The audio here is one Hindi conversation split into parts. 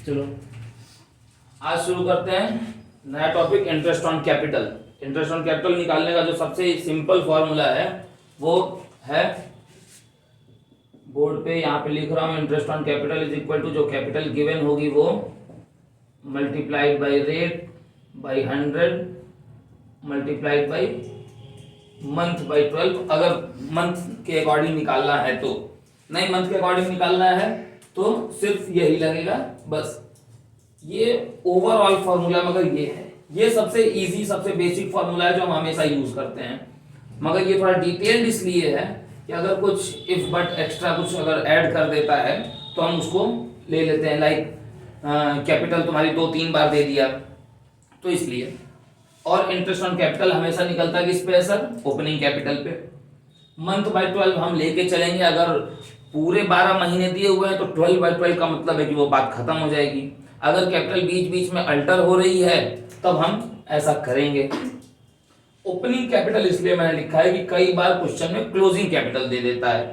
चलो आज शुरू करते हैं नया topic, interest on capital. Interest on capital निकालने का जो सबसे सिंपल फॉर्मूला है वो है, बोर्ड पे यहाँ पे लिख रहा हूँ, interest on capital is equal to जो कैपिटल गिवन होगी वो multiplied by rate by 100 multiplied by month by 12। अगर मंथ के अकॉर्डिंग निकालना है तो, नहीं मंथ के अकॉर्डिंग निकालना है तो सिर्फ यही लगेगा बस। ये ओवरऑल फॉर्मूला मगर ये है, ये सबसे इजी सबसे बेसिक फॉर्मूला है जो हम हमेशा यूज करते हैं, मगर ये थोड़ा डिटेल्ड इसलिए है कि अगर कुछ इफ बट एक्स्ट्रा कुछ अगर ऐड कर देता है तो हम उसको ले लेते हैं। लाइक कैपिटल तुम्हारी 2-3 बार दे दिया तो इसलिए। और इंटरेस्ट ऑन कैपिटल हमेशा निकलता है किस पे है सर? ओपनिंग कैपिटल पे। मंथ बाय 12 हम लेके चलेंगे, अगर पूरे 12 महीने दिए हुए हैं तो 12 बाय 12 का मतलब है कि वो बात खत्म हो जाएगी। अगर कैपिटल बीच बीच में अल्टर हो रही है तब हम ऐसा करेंगे। ओपनिंग कैपिटल इसलिए मैंने लिखा है कि कई बार क्वेश्चन में क्लोजिंग कैपिटल दे देता है,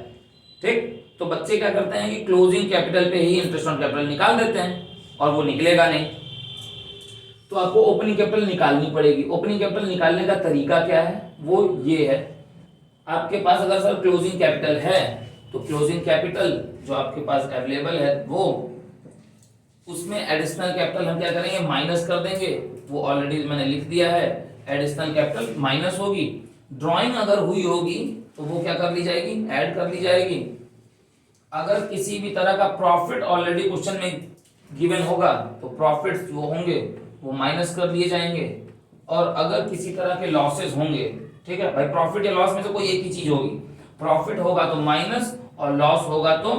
ठीक? तो बच्चे क्या करते हैं कि क्लोजिंग कैपिटल पे ही इंटरेस्ट ऑन कैपिटल निकाल देते हैं और वो निकलेगा नहीं, तो आपको ओपनिंग कैपिटल निकालनी पड़ेगी। ओपनिंग कैपिटल निकालने का तरीका क्या है? वो ये है, आपके पास अगर सर क्लोजिंग कैपिटल है तो क्लोजिंग कैपिटल जो आपके पास अवेलेबल है वो, उसमें एडिशनल कैपिटल हम क्या करेंगे? माइनस कर देंगे। वो ऑलरेडी मैंने लिख दिया है, एडिशनल कैपिटल माइनस होगी। ड्राइंग अगर हुई होगी तो वो क्या कर ली जाएगी? ऐड कर ली जाएगी। अगर किसी भी तरह का प्रॉफिट ऑलरेडी क्वेश्चन में गिवन होगा तो प्रॉफिट जो होंगे वो माइनस कर लिए जाएंगे। और अगर किसी तरह के लॉसेस होंगे, ठीक है भाई, प्रॉफिट या लॉस में से कोई एक ही चीज होगी, प्रॉफिट होगा तो माइनस और लॉस होगा तो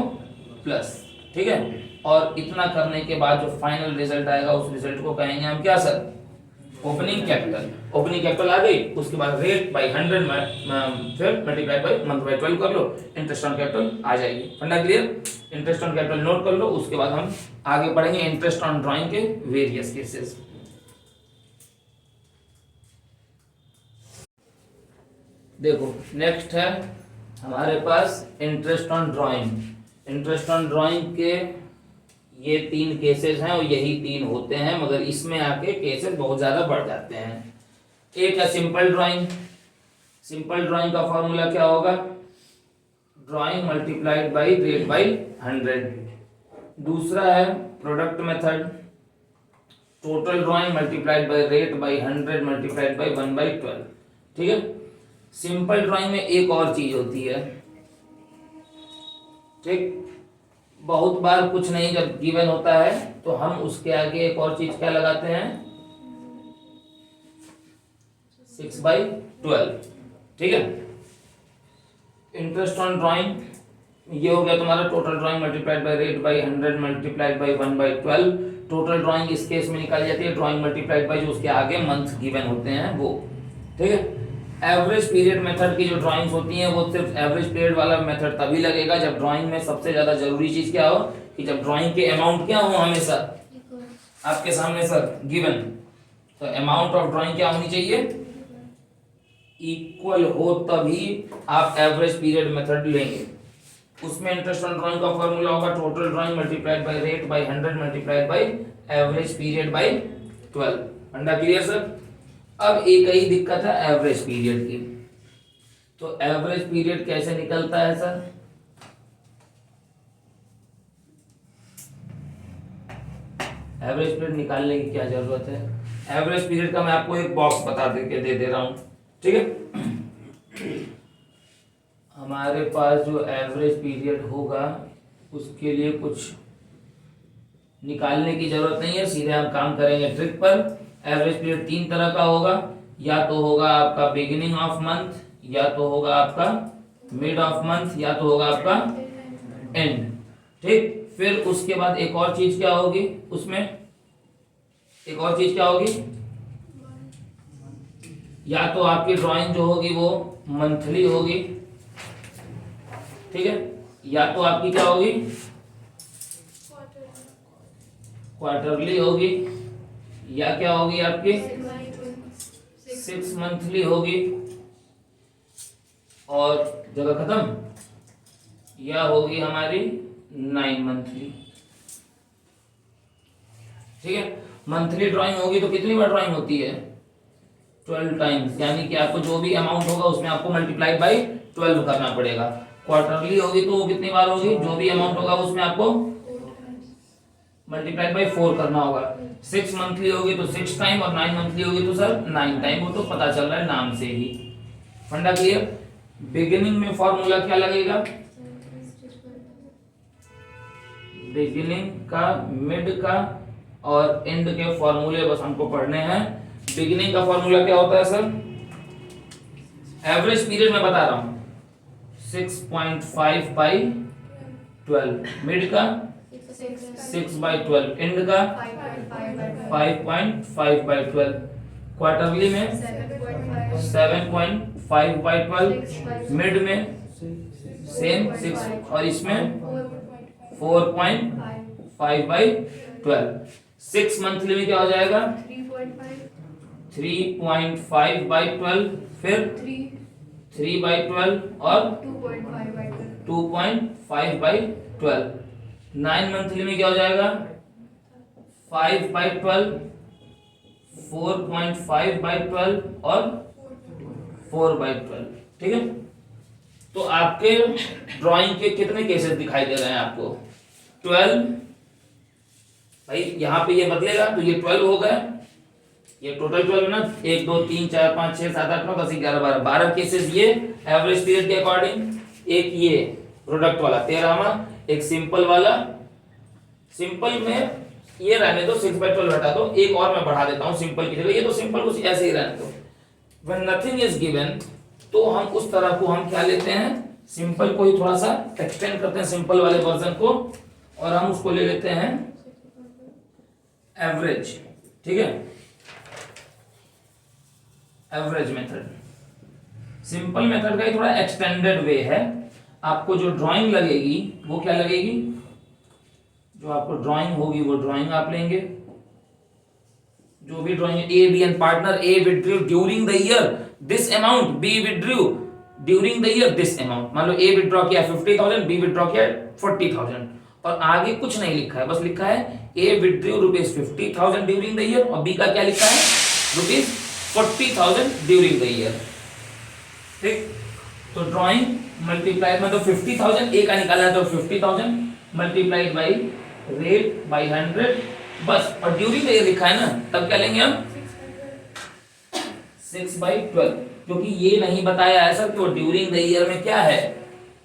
प्लस, ठीक है। और इतना करने के बाद जो फाइनल रिजल्ट आएगा उस रिजल्ट को कहेंगे हम क्या sir? Opening capital. Opening capital आ गई, उसके बाद रेट बाय 100 फिर मल्टीप्लाई बाय मंथ बाय 12 कर लो, इंटरेस्ट ऑन कैपिटल आ जाएगी। Funda clear? Interest on capital note कर लो, उसके बाद हम आगे पढ़ेंगे इंटरेस्ट ऑन ड्राइंग के वेरियस केसेस। देखो नेक्स्ट है हमारे पास interest on drawing. Interest on drawing के ये 3 केसेस हैं और यही 3 होते हैं, मगर इसमें आके केसेस बहुत ज्यादा बढ़ जाते हैं। एक है सिंपल ड्राइंग। सिंपल ड्राइंग का फॉर्मूला क्या होगा? Drawing multiplied by rate by 100। दूसरा है product method, total drawing multiplied by rate by 100 multiplied bye 1/12, ठीक है। सिंपल ड्राइंग में एक और चीज होती है, ठीक, बहुत बार कुछ नहीं जब गिवन होता है तो हम उसके आगे एक और चीज क्या लगाते हैं? 6/12, ठीक है। इंटरेस्ट ऑन ड्राइंग ये हो गया तुम्हारा total drawing multiplied by rate by 100 multiplied bye 1/12। Total drawing इस केस में निकाली जाती है ड्राइंग मल्टीप्लाइड बाय जो उसके आगे मंथ गिवन होते हैं वो, ठीक है। एवरेज पीरियड मेथड की जो ड्राइंग्स होती हैं वो सिर्फ एवरेज पीरियड वाला मेथड तभी लगेगा जब ड्राइंग में सबसे ज्यादा जरूरी चीज क्या हो कि जब ड्राइंग के अमाउंट क्या हो हमेशा आपके सामने सर गिवन, तो अमाउंट ऑफ ड्राइंग क्या होनी चाहिए? इक्वल हो तभी आप एवरेज पीरियड मेथड लेंगे। उसमें इंटरेस्ट ऑन ड्राइंग का फॉर्मूला होगा total drawing multiplied by rate by 100 multiplied by average period by 12। अंडा क्लियर सर? अब एक ही दिक्कत है एवरेज पीरियड की, तो एवरेज पीरियड कैसे निकलता है सर? एवरेज पीरियड निकालने की क्या जरूरत है? एवरेज पीरियड का मैं आपको एक बॉक्स बता दे रहा हूं, ठीक है। हमारे पास जो एवरेज पीरियड होगा उसके लिए कुछ निकालने की जरूरत नहीं है, सीधे हम काम करेंगे ट्रिक पर। एवरेज पीरियड 3 तरह का होगा, या तो होगा आपका बिगिनिंग ऑफ मंथ, या तो होगा आपका मिड ऑफ मंथ, या तो होगा आपका एंड, ठीक। फिर उसके बाद एक और चीज क्या होगी उसमें? एक और चीज क्या होगी? या तो आपकी ड्राइंग जो होगी वो मंथली होगी, ठीक है, या तो आपकी क्या होगी? क्वार्टरली होगी, या क्या होगी आपकी? 6 मंथली होगी, और जगह खत्म, या होगी हमारी 9 मंथली। ठीक है। मंथली ड्राइंग होगी तो कितनी बार ड्राइंग होती है? 12 टाइम्स, यानी कि आपको जो भी अमाउंट होगा उसमें आपको मल्टीप्लाई बाई 12 करना पड़ेगा। क्वार्टरली होगी तो वो कितनी बार होगी? जो भी अमाउंट होगा उसमें आपको मल्टीप्लाई बाई 4 करना होगा। 6 मंथली होगी तो 6 टाइम, और 9 मंथली होगी तो सर 9 टाइम। वो तो पता चल रहा है नाम से ही। फंडा क्लियर? बिगिनिंग में फॉर्मूला क्या लगेगा? बिगिनिंग का, मिड का और एंड के फॉर्मूले बस हमको पढ़ने हैं। बिगिनिंग का फॉर्मूला क्या होता है सर? एवरेज पीरियड में बता रहा हूं, 6.5 बाई 12। मिड का 6 बाई 12। एंड का 5.5 बाई 12। क्वार्टरली में 7.5 बाई 12। मिड में सेम 6, और इसमें 4.5 बाई 12। 6 मंथली में क्या हो जाएगा? 3.5 बाई 12, फिर 3 बाई 12 और 2.5 बाई 12। 9 मंथली में क्या हो जाएगा? 5 बाई 12, 4.5 बाई 12 और 4 बाई 12। ठीक है। तो आपके ड्राइंग के कितने केसेस दिखाई दे रहे हैं आपको? 12। भाई यहाँ पे ये बदलेगा तो ये 12 हो गया, ये टोटल 12 ना। 1 2 3 4 5 6 7 8 9 10 11 12 12 केसेस ये एवरेज पीरियड के अकॉर्डिंग। एक ये प्रोडक्ट वाला 13वां, एक सिंपल वाला। सिंपल में ये रहने दो, 6 बाई 12 हटा दो। एक और मैं बढ़ा देता हूँ सिंपल की जगह, ये तो सिंपल कुछ ऐसे ही रहने दो। व्हेन नथिंग इज गिवन, तो हम उस तरह को हम क्या लेते हैं? सिंपल को ही थोड़ा सा एक्सटेंड करते हैं, सिंपल वाले वर्जन को, और हम उसको ले लेते हैं एवरेज। ठीक है, एवरेज मेथड। सिंपल मेथड का ही थोड़ा एक्सटेंडेड वे है। आपको जो ड्राइंग लगेगी वो क्या लगेगी? जो आपको ड्राइंग होगी वो ड्राइंग आप लेंगे। जो भी drawing A B and partner, A withdrew during the year this amount, B withdrew during the year this amount. मान लो ए विथड्रॉ किया 50,000, बी विथड्रॉ किया 40,000, और आगे कुछ नहीं लिखा है, बस लिखा है ए विथड्रू ₹50,000 ड्यूरिंग द ईयर, और बी का क्या लिखा है? ₹40,000 ड्यूरिंग द ईयर। ठीक, तो ड्राइंग मल्टीप्लाई में तो 50,000 ए का निकाला है तो 50,000 मल्टीप्लाइड बाई रेट बाई 100 बस, और ड्यूरिंग द ईयर लिखा है ना, तब क्या लेंगे हम? 6 बाई 12, क्योंकि ये नहीं बताया है सर कि वो ड्यूरिंग द ईयर में क्या है।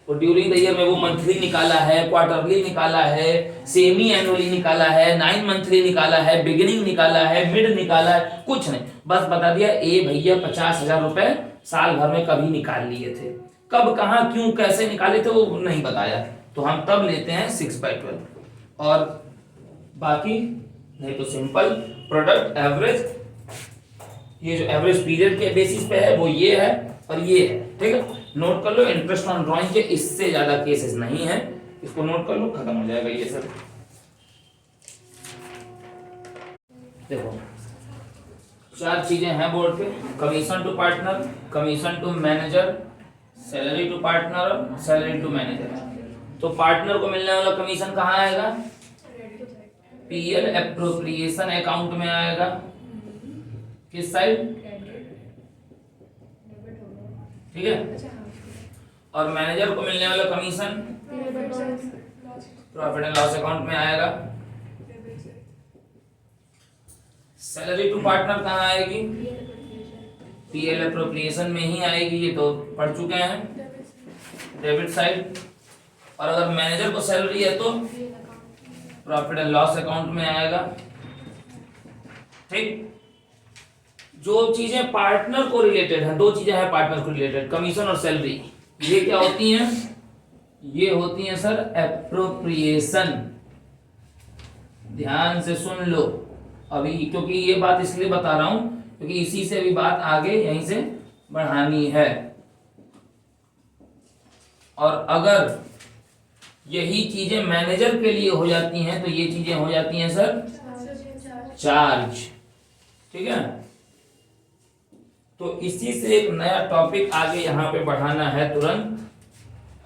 वो ड्यूरिंग द ईयर में वो मंथली निकाला है, क्वार्टरली निकाला है, सेमी एनुअली निकाला है, 9 मंथली निकाला है, बिगिनिंग निकाला है, मिड निकाला है, कुछ नहीं। बस बता दिया ए भैया 50,000 रुपए साल भर में कभी निकाल लिए थे, कब कहां क्यों कैसे निकाले थे वो नहीं बताया, तो हम तब लेते हैं 6 बाई 12। और बाकी नहीं तो सिंपल प्रोडक्ट एवरेज, ये जो एवरेज पीरियड के बेसिस पे है वो ये है और ये है। ठीक है, नोट कर लो। इंटरेस्ट ऑन ड्राइंग के इससे ज्यादा केसेस नहीं है, इसको नोट कर लो, खत्म हो जाएगा ये सब। देखो 4 चीजें हैं बोर्ड पे: commission to partner, commission to manager, salary to partner और सैलरी टू मैनेजर। तो पार्टनर को मिलने वाला कमीशन कहाँ आएगा? पीएल एप्रोप्रिएशन अकाउंट में आएगा। किस साइड? ठीक है। और मैनेजर को मिलने वाला commission profit and loss account में आएगा। सैलरी टू पार्टनर कहाँ आएगी? पीएल एप्रोप्रिएशन में ही आएगी, ये तो पढ़ चुके हैं, डेबिट साइड। और अगर मैनेजर को सैलरी है तो प्रॉफिट एंड लॉस अकाउंट में आएगा। ठीक, जो चीजें पार्टनर को रिलेटेड हैं, 2 चीजें हैं पार्टनर को रिलेटेड, कमीशन और सैलरी, ये क्या होती हैं? ये होती हैं सर एप्रोप्रिएशन। ध्यान से सुन लो अभी, क्योंकि ये बात इसलिए बता रहा हूं क्योंकि इसी से अभी बात आगे यहीं से बढ़ानी है। और अगर यही चीजें मैनेजर के लिए हो जाती हैं तो ये चीजें हो जाती हैं सर चार्ज। ठीक है, तो इसी से एक नया टॉपिक आगे यहां पे बढ़ाना है तुरंत,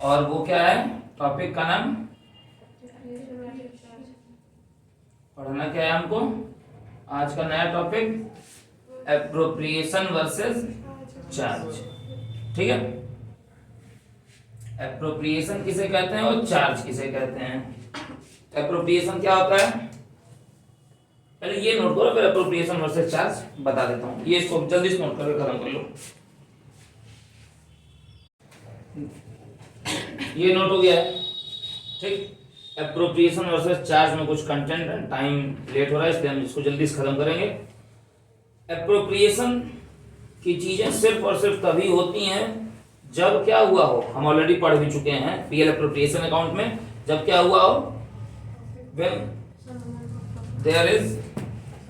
और वो क्या है? टॉपिक का नाम पढ़ना क्या है हमको? आज का नया टॉपिक एप्रोप्रिएशन वर्सेस चार्ज। ठीक है, एप्रोप्रिएशन किसे कहते हैं और चार्ज किसे कहते हैं। एप्रोप्रिएशन क्या होता है, पहले ये नोट करो, फिर एप्रोप्रिएशन वर्सेस चार्ज बता देता हूं। ये इसको जल्दी से नोट करके खत्म कर लो। ये नोट हो गया है, ठीक। एप्रोप्रिएशन वर्सेस चार्ज में कुछ कंटेंट है, टाइम लेट हो रहा है इसलिए हम इसको जल्दी से खत्म करेंगे। एप्रोप्रिएशन की चीजें सिर्फ और सिर्फ तभी होती हैं जब क्या हुआ हो, हम ऑलरेडी पढ़ भी चुके हैं पीएल एप्रोप्रिएशन अकाउंट में, जब क्या हुआ हो, when there is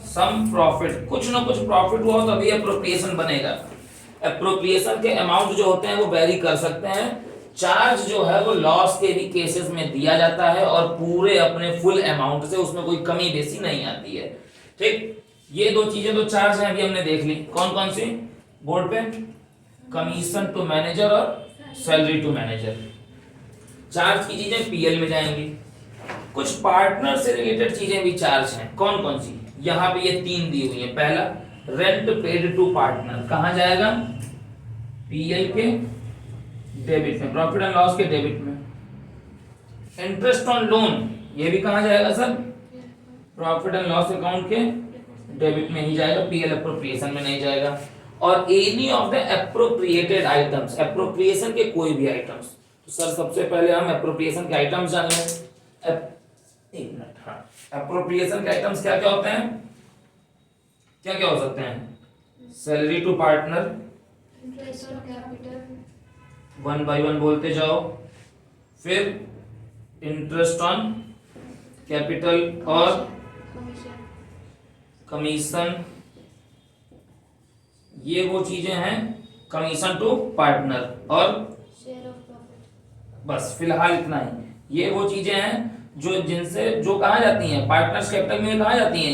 some profit, कुछ ना कुछ प्रॉफिट हुआ हो तभी एप्रोप्रिएशन बनेगा। एप्रोप्रिएशन के अमाउंट जो होते हैं वो वेरी कर सकते हैं। चार्ज जो है वो लॉस के भी केसेस में दिया जाता है और पूरे अपने फुल अमाउंट से, उसमें कोई कमी बेसी नहीं आती है। ठीक, ये दो चीजें तो चार्ज हैं, अभी हमने देख ली। कौन कौन सी बोर्ड पे? कमीशन टू मैनेजर और सैलरी टू मैनेजर। चार्ज की चीजें पीएल में जाएंगी। कुछ पार्टनर से रिलेटेड चीजें भी चार्ज हैं। कौन कौन सी? यहाँ पे ये 3 दी हुई है। पहला, रेंट पेड टू पार्टनर, कहाँ जाएगा? पीएल के डेबिट में, प्रॉफिट एंड लॉस के डेबिट में। इंटरेस्ट ऑन लोन, ये भी कहाँ जाएगा sir? Profit and loss account के डेबिट में ही जाएगा, पीएल एप्रोप्रिएशन में नहीं जाएगा। और any of the appropriated items, appropriation के कोई भी आइटम्स। तो सर सबसे पहले हम एप्रोप्रिएशन के आइटम्स जान लें। एक मिनट, हाँ, एप्रोप्रिएशन के आइटम्स क्या क्या होते हैं? क्या क्या हो सकते हैं? Salary to partner, interest on capital, 1 by 1 बोलते जाओ। फिर इंटरेस्ट ऑन कैपिटल और कमीशन, ये वो चीजें हैं। कमीशन टू पार्टनर और शेयर ऑफ प्रॉफिट, बस फिलहाल इतना ही। ये वो चीजें हैं जो जिनसे जो कहा जाती हैं पार्टनर्स कैपिटल में, कहा जाती हैं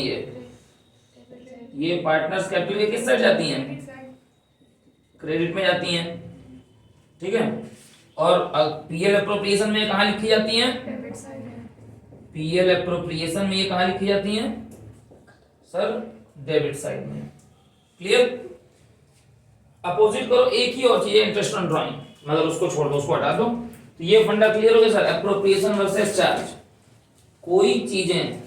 ये पार्टनर्स कैपिटल में किस साइड जाती हैं? क्रेडिट में जाती हैं। ठीक है, और पीएल एप्रोप्रिएशन में कहाँ लिखी जाती हैं? डेबिट साइड है। पीएल एप्रोप्रिएशन में ये कहाँ लिखी जाती हैं सर? डेबिट साइड में। क्लियर? अपोजिट करो, एक ही और चीज है, इंटरेस्ट ऑन ड्राइंग, मतलब उसको छोड़ दो, उसको हटा दो। तो ये फंडा क्लियर हो गया सर, एप्रोप्रिएशन वर्सेस चार्ज। कोई चीजें,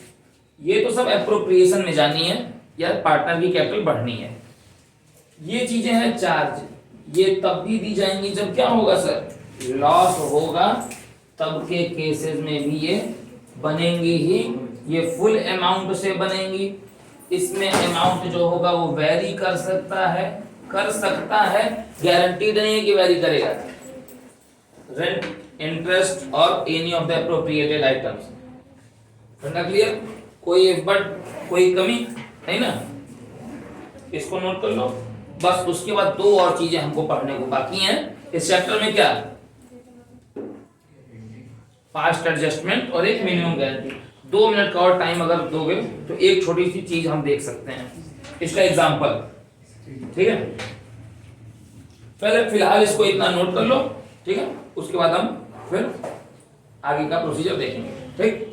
ये तो सब एप्रोप्रिएशन में जानी है या पार्टनर की कैपिटल बढ़नी है। ये चीजें हैं चार्ज, ये तब भी दी जाएंगी जब क्या होगा सर? लॉस होगा, तब के केसेस में भी ये बनेंगी ही। ये फुल अमाउंट से बनेंगी। इसमें अमाउंट जो होगा वो वेरी कर सकता है, गारंटीड नहीं है कि वेरी करेगा। रेंट, इंटरेस्ट और any of the appropriated items. फंडा क्लियर? कोई बट कोई कमी नहीं ना, इसको नोट कर लो। बस उसके बाद 2 और चीजें हमको पढ़ने को बाकी हैं इस चैप्टर में। क्या? फास्ट एडजस्टमेंट और एक मिनिमम गारंटी। 2 मिनट का और टाइम अगर दोगे तो एक छोटी सी चीज हम देख सकते हैं, इसका एग्जांपल। ठीक है, पहले फिलहाल इसको इतना नोट कर लो। ठीक है, उसके बाद हम फिर आगे का प्रोसीजर देखेंगे। ठीक।